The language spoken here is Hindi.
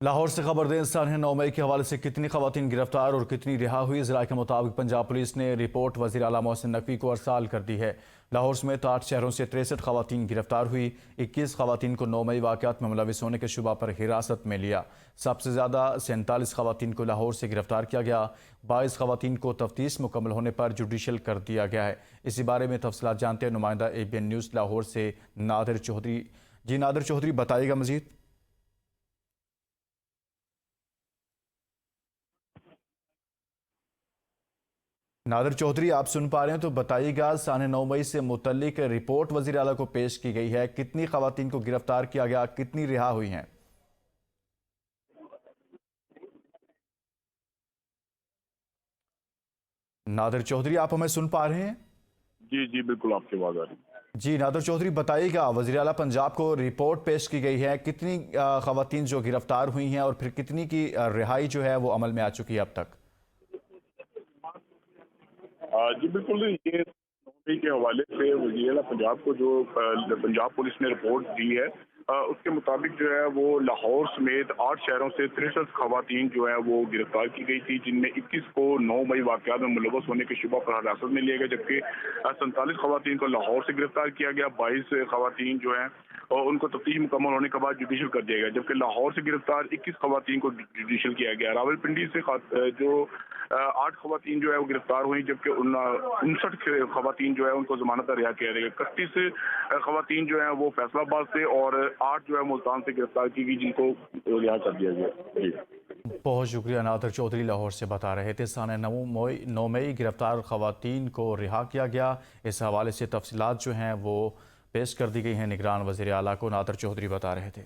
लाहौर से खबर दें, इंसान है 9 मई के हवाले से कितनी खवातीन गिरफ्तार और कितनी रिहा हुई। ज़राए के मुताबिक पंजाब पुलिस ने रिपोर्ट वज़ीर आला मोहसिन नकवी को अरसाल कर दी है। लाहौर समेत 8 शहरों से 63 खवातीन गिरफ्तार हुई। 21 खवातीन को 9 मई वाक़यात में मुलविस होने के शुबा पर हिरासत में लिया। सबसे ज़्यादा 47 खवातीन को लाहौर से गिरफ्तार किया गया। 22 खवातीन को तफ्तीश मुकम्मल होने पर जुडिशल कर दिया गया है। इसी बारे में तफसीलात जानते हैं नुमाइंदा ABN न्यूज़ लाहौर से नादिर चौधरी। जी नादिर चौधरी, बताइएगा मजीद। नादिर चौधरी, आप सुन पा रहे हैं तो बताइएगा, साढ़े 9 मई से मुतल्लिक रिपोर्ट वज़ीर आला को पेश की गई है। कितनी खवातीन को गिरफ्तार किया गया, कितनी रिहा हुई हैं? नादिर चौधरी, आप हमें सुन पा रहे हैं? जी जी बिल्कुल, आपकी आवाज आ रही है। जी नादिर चौधरी, बताइएगा, वज़ीर आला पंजाब को रिपोर्ट पेश की गई है, कितनी खवातीन जो गिरफ्तार हुई हैं और फिर कितनी की रिहाई जो है वो अमल में आ चुकी है अब तक? जी बिल्कुल, ये नौकरी के हवाले से वज़ीर-ए-आला पंजाब को जो पंजाब पुलिस ने रिपोर्ट दी है, उसके मुताबिक जो है वो लाहौर समेत 8 शहरों से 63 खवातीन जो है वो गिरफ्तार की गई थी, जिनमें 21 को 9 मई वाक़यात में मुलव्वस होने के शुबा पर हिरासत में लिया गया, जबकि 47 खवातीन को लाहौर से गिरफ्तार किया गया। 22 खवातीन जो हैं और उनको तफ्तीश मुकम्मल होने के बाद जुडिशल कर दिया गया, जबकि लाहौर से गिरफ्तार 21 खवातीन को जुडिशल किया गया। रावलपिंडी से जो 8 खवातीन जो है वो गिरफ्तार हुई, जबकि 59 खवातीन जो है उनको जमानत रिहा किया गया। 31 खवातीन जो है वो फैसलाबाद से और 8 जो है मुल्तान से गिरफ्तार की गई, जिनको रिहा कर दिया गया। जी बहुत शुक्रिया। नादिर चौधरी लाहौर से बता रहे थे। साढ़े 9 मई गिरफ्तार खवातीन को रिहा किया गया। इस हवाले से तफसीलात जो हैं वो पेश कर दी गई हैं निगरान वज़ीर आला को। नादिर चौधरी बता रहे थे।